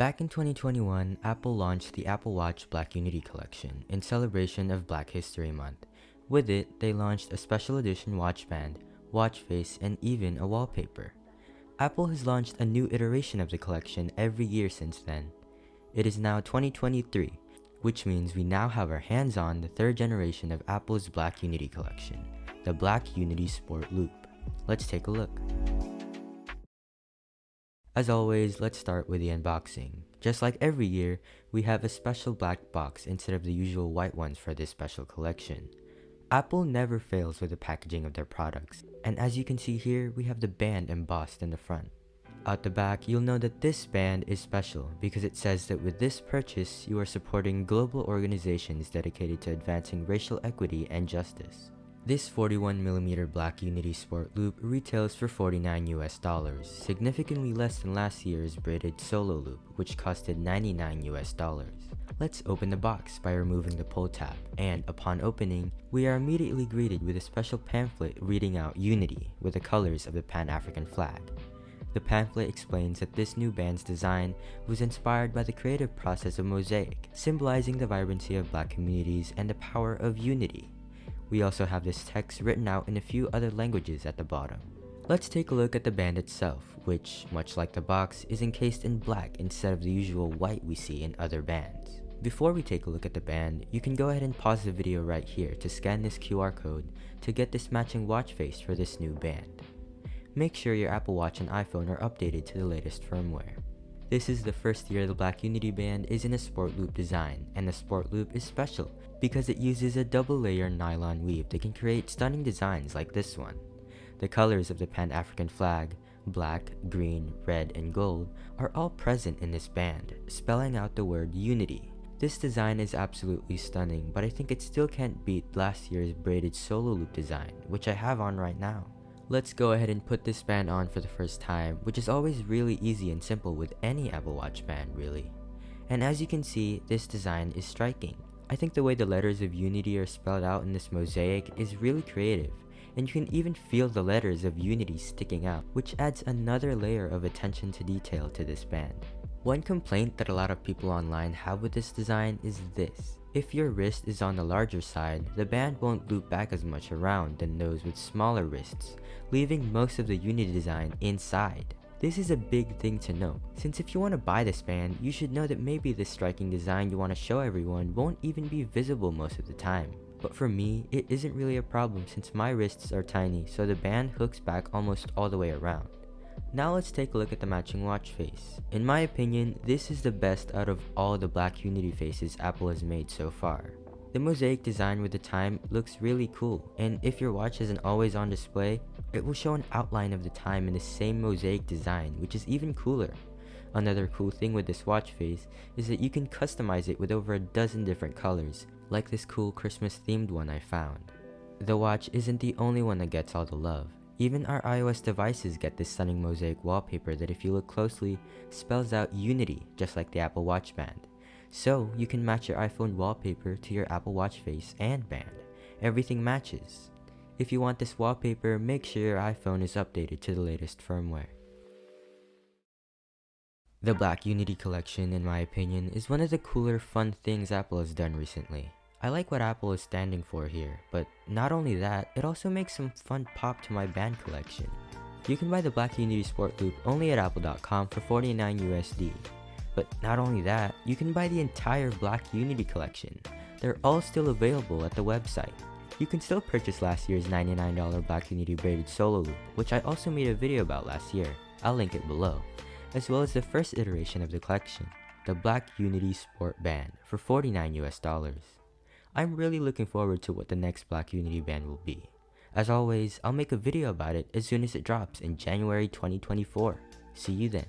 Back in 2021, Apple launched the Apple Watch Black Unity Collection in celebration of Black History Month. With it, they launched a special edition watch band, watch face, and even a wallpaper. Apple has launched a new iteration of the collection every year since then. It is now 2023, which means we now have our hands on the third generation of Apple's Black Unity Collection, the Black Unity Sport Loop. Let's take a look. As always, let's start with the unboxing. Just like every year, we have a special black box instead of the usual white ones for this special collection. Apple never fails with the packaging of their products, and as you can see here, we have the band embossed in the front. Out the back, you'll know that this band is special because it says that with this purchase, you are supporting global organizations dedicated to advancing racial equity and justice. This 41mm Black Unity Sport Loop retails for $49 US, significantly less than last year's braided Solo Loop, which costed $99 US. Let's open the box by removing the pull tab, and upon opening, we are immediately greeted with a special pamphlet reading out Unity with the colors of the Pan-African flag. The pamphlet explains that this new band's design was inspired by the creative process of mosaic, symbolizing the vibrancy of Black communities and the power of unity. We also have this text written out in a few other languages at the bottom. Let's take a look at the band itself, which, much like the box, is encased in black instead of the usual white we see in other bands. Before we take a look at the band, you can go ahead and pause the video right here to scan this QR code to get this matching watch face for this new band. Make sure your Apple Watch and iPhone are updated to the latest firmware. This is the first year the Black Unity band is in a sport loop design, and the sport loop is special because it uses a double-layer nylon weave that can create stunning designs like this one. The colors of the Pan-African flag, black, green, red, and gold, are all present in this band, spelling out the word unity. This design is absolutely stunning, but I think it still can't beat last year's braided Solo Loop design, which I have on right now. Let's go ahead and put this band on for the first time, which is always really easy and simple with any Apple Watch band really. And as you can see, this design is striking. I think the way the letters of Unity are spelled out in this mosaic is really creative, and you can even feel the letters of Unity sticking out, which adds another layer of attention to detail to this band. One complaint that a lot of people online have with this design is this. If your wrist is on the larger side, the band won't loop back as much around than those with smaller wrists, leaving most of the Unity design inside. This is a big thing to know, since if you want to buy this band, you should know that maybe this striking design you want to show everyone won't even be visible most of the time. But for me, it isn't really a problem since my wrists are tiny, so the band hooks back almost all the way around. Now let's take a look at the matching watch face. In my opinion, this is the best out of all the Black Unity faces Apple has made so far. The mosaic design with the time looks really cool, and if your watch isn't always on display, it will show an outline of the time in the same mosaic design, which is even cooler. Another cool thing with this watch face is that you can customize it with over a dozen different colors, like this cool Christmas themed one I found. The watch isn't the only one that gets all the love. Even our iOS devices get this stunning mosaic wallpaper that, if you look closely, spells out Unity just like the Apple Watch band. So you can match your iPhone wallpaper to your Apple Watch face and band. Everything matches. If you want this wallpaper, make sure your iPhone is updated to the latest firmware. The Black Unity collection, in my opinion, is one of the cooler, fun things Apple has done recently. I like what Apple is standing for here, but not only that, it also makes some fun pop to my band collection. You can buy the Black Unity Sport Loop only at apple.com for $49 USD. But not only that, you can buy the entire Black Unity collection. They're all still available at the website. You can still purchase last year's $99 Black Unity braided Solo Loop, which I also made a video about last year. I'll link it below. As well as the first iteration of the collection, the Black Unity Sport Band, for $49 US. I'm really looking forward to what the next Black Unity band will be. As always, I'll make a video about it as soon as it drops in January 2024. See you then.